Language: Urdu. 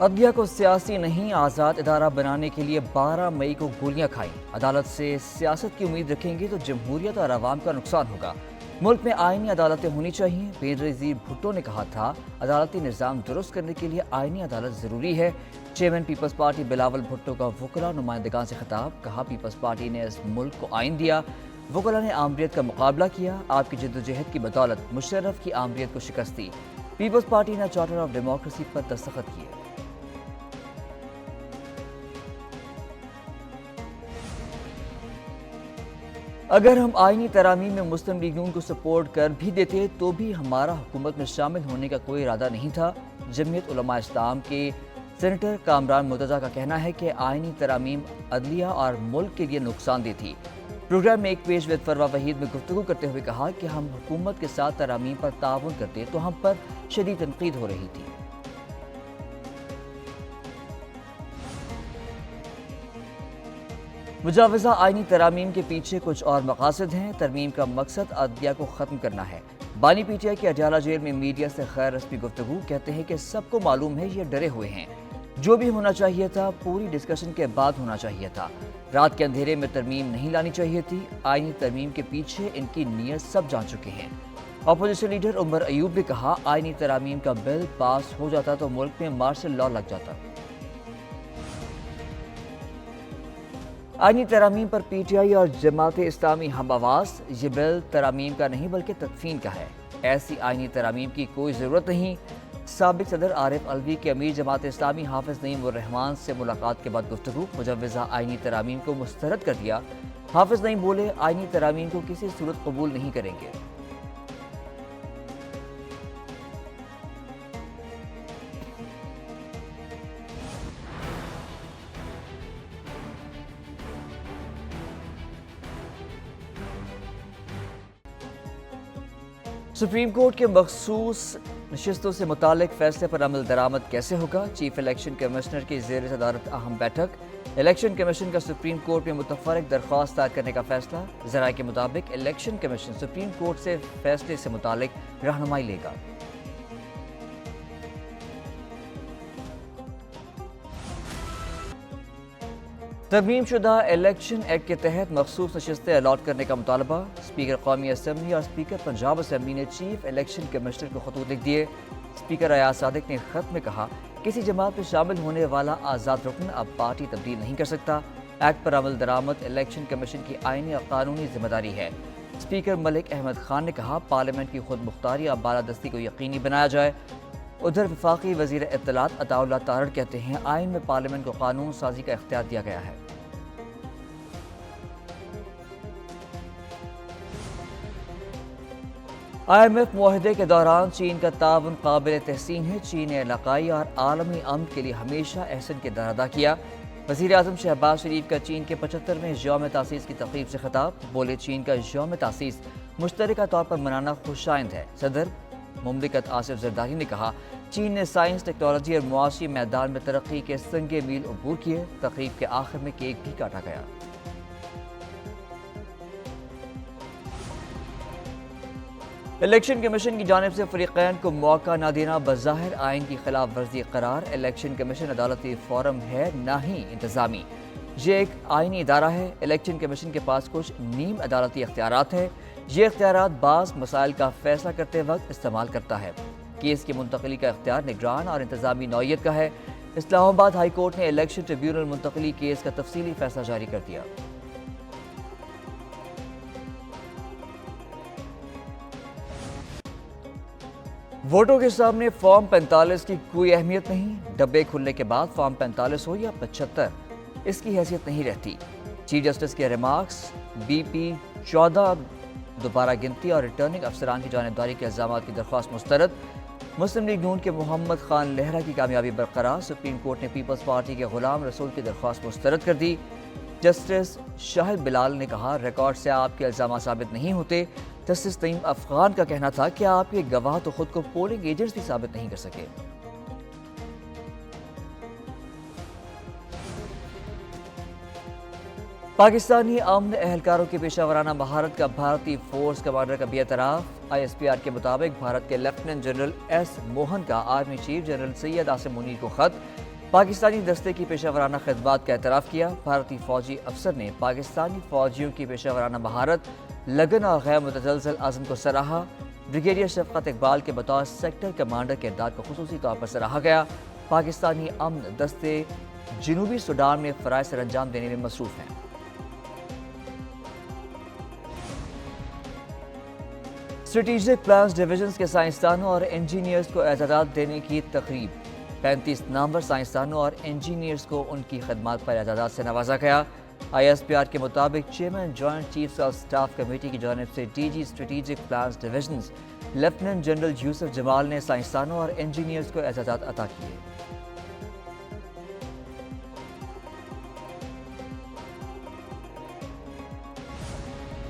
عدلیہ کو سیاسی نہیں آزاد ادارہ بنانے کے لیے 12 مئی کو گولیاں کھائیں۔ عدالت سے سیاست کی امید رکھیں گے تو جمہوریت اور عوام کا نقصان ہوگا۔ ملک میں آئینی عدالتیں ہونی چاہیے۔ بینظیر بھٹو نے کہا تھا عدالتی نظام درست کرنے کے لیے آئینی عدالت ضروری ہے۔ Chairman Peoples Party Bilawal Bhutto کا وکلاء نمائندگان سے خطاب، کہا پیپلز پارٹی نے اس ملک کو آئین دیا، وکلاء نے آمریت کا مقابلہ کیا، آپ کی جدوجہد کی بدولت مشرف کی آمریت کو شکست دی۔ پیپلز پارٹی نے چارٹر آف ڈیموکریسی پر دستخط کیے۔ اگر ہم آئینی ترامیم میں مسلم لیگ نون کو سپورٹ کر بھی دیتے تو بھی ہمارا حکومت میں شامل ہونے کا کوئی ارادہ نہیں تھا۔ جمعیت علماء اسلام کے سینیٹر کامران مرتضیٰ کا کہنا ہے کہ آئینی ترامیم عدلیہ اور ملک کے لیے نقصان دہ تھی۔ پروگرام میں ایک پیش ود فروا وحید میں گفتگو کرتے ہوئے کہا کہ ہم حکومت کے ساتھ ترامیم پر تعاون کرتے تو ہم پر شدید تنقید ہو رہی تھی۔ مجوزہ آئینی ترامیم کے پیچھے کچھ اور مقاصد ہیں۔ ترمیم کا مقصد عدلیہ کو ختم کرنا ہے۔ بانی پی ٹی آئی کے اڈیالہ جیل میں میڈیا سے غیر رسمی گفتگو، کہتے ہیں کہ سب کو معلوم ہے یہ ڈرے ہوئے ہیں۔ جو بھی ہونا چاہیے تھا پوری ڈسکشن کے بعد ہونا چاہیے تھا۔ رات کے اندھیرے میں ترمیم نہیں لانی چاہیے تھی۔ آئینی ترمیم کے پیچھے ان کی نیت سب جان چکے ہیں۔ اپوزیشن لیڈر عمر ایوب نے کہا آئینی ترامیم کا بل پاس ہو جاتا تو ملک میں مارشل لا لگ جاتا۔ آئینی ترامیم پر پی ٹی آئی اور جماعت اسلامی ہم آواز، یہ بل ترامیم کا نہیں بلکہ تدفین کا ہے۔ ایسی آئینی ترامیم کی کوئی ضرورت نہیں۔ سابق صدر عارف علوی کے امیر جماعت اسلامی حافظ نعیم الرحمان سے ملاقات کے بعد گفتگو، مجوزہ آئینی ترامیم کو مسترد کر دیا۔ حافظ نعیم بولے آئینی ترامیم کو کسی صورت قبول نہیں کریں گے۔ سپریم کورٹ کے مخصوص نشستوں سے متعلق فیصلے پر عمل درآمد کیسے ہوگا؟ چیف الیکشن کمشنر کی زیر صدارت اہم بیٹھک۔ الیکشن کمیشن کا سپریم کورٹ میں متفرق درخواست دائر کرنے کا فیصلہ۔ ذرائع کے مطابق الیکشن کمیشن سپریم کورٹ سے فیصلے سے متعلق رہنمائی لے گا۔ ترمیم شدہ الیکشن ایکٹ کے تحت مخصوص نشستیں الاٹ کرنے کا مطالبہ۔ اسپیکر قومی اسمبلی اور اسپیکر پنجاب اسمبلی نے چیف الیکشن کمشنر کو خطوط لکھ دیے۔ اسپیکر ایاز صادق نے خط میں کہا کسی جماعت میں شامل ہونے والا آزاد رکن اب پارٹی تبدیل نہیں کر سکتا۔ ایکٹ پر عمل درآمد الیکشن کمیشن کی آئینی اور قانونی ذمہ داری ہے۔ اسپیکر ملک احمد خان نے کہا پارلیمنٹ کی خود مختاری اور بالادستی کو یقینی بنایا جائے۔ ادھر وفاقی وزیر اطلاعات عطا اللہ تارڑ کہتے ہیں آئین میں پارلیمنٹ کو قانون سازی کا اختیار دیا گیا ہے۔ آئی ایم ایف معاہدے کے دوران چین کا تعاون قابل تحسین ہے۔ چین نے علاقائی اور عالمی امن کے لیے ہمیشہ احسن کردار ادا کیا۔ وزیر اعظم شہباز شریف کا چین کے 75ویں یوم تاسیس کی تقریب سے خطاب، بولے چین کا یوم تاسیس مشترکہ طور پر منانا خوش آئند ہے۔ صدر مملکت آصف زرداری نے کہا چین نے سائنس، ٹیکنالوجی اور معاشی میدان میں ترقی کے سنگ میل عبور کیے۔ تقریب کے آخر میں کیک بھی کاٹا گیا۔ الیکشن کمیشن کی جانب سے فریقین کو موقع نہ دینا بظاہر آئین کی خلاف ورزی قرار۔ الیکشن کمیشن عدالتی فورم ہے نہ ہی انتظامی، یہ ایک آئینی ادارہ ہے۔ الیکشن کمیشن کے پاس کچھ نیم عدالتی اختیارات ہیں۔ یہ اختیارات بعض مسائل کا فیصلہ کرتے وقت استعمال کرتا ہے۔ کیس کی منتقلی کا اختیار نگران اور انتظامی نوعیت کا ہے۔ اسلام آباد ہائی کورٹ نے الیکشن ٹریبیونل منتقلی کیس کا تفصیلی فیصلہ جاری کر دیا۔ ووٹوں کے سامنے فارم 45 کی کوئی اہمیت نہیں۔ ڈبے کھلنے کے بعد فارم 45 ہو یا 75 اس کی حیثیت نہیں رہتی۔ چیف جسٹس کے ریمارکس، بی پی 14 دوبارہ گنتی اور ریٹرننگ افسران کی جانبداری کے الزامات کی درخواست مسترد۔ مسلم لیگ نون کے محمد خان لہرا کی کامیابی برقرار، سپریم کورٹ نے پیپلز پارٹی کے غلام رسول کی درخواست مسترد کر دی۔ جسٹس شاہد بلال نے کہا ریکارڈ سے آپ کے الزامات ثابت نہیں ہوتے۔ جسٹس نعیم افغان کا کہنا تھا کہ آپ کے گواہ تو خود کو پولنگ ایجنٹس بھی ثابت نہیں کر سکے۔ پاکستانی امن اہلکاروں کی پیشہ ورانہ مہارت کا بھارتی فورس کمانڈر کا بھی اعتراف۔ آئی ایس پی آر کے مطابق بھارت کے لیفٹیننٹ جنرل ایس موہن کا army chief general Syed Asim Munir کو خط، پاکستانی دستے کی پیشہ ورانہ خدمات کا اعتراف کیا۔ بھارتی فوجی افسر نے پاکستانی فوجیوں کی پیشہ ورانہ مہارت، لگن اور غیر متزلزل عزم کو سراہا۔ بریگیڈیئر شفقت اقبال کے بطور سیکٹر کمانڈر کے اقدار کو خصوصی طور پر سراہا گیا۔ پاکستانی امن دستے جنوبی سوڈان میں فرائض سر انجام دینے میں مصروف ہیں۔ اسٹریٹجک پلانز ڈویژنز کے سائنسدانوں اور انجینئرز کو اعزازات دینے کی تقریب۔ 35 نامور سائنسدانوں اور انجینئرز کو ان کی خدمات پر اعزازات سے نوازا گیا۔ ISPR کے مطابق chairman joint chiefs of staff committee کی جانب سے DG strategic plans divisions lieutenant general Yusuf Jamal نے سائنسدانوں اور انجینئرز کو اعزازات عطا کیے۔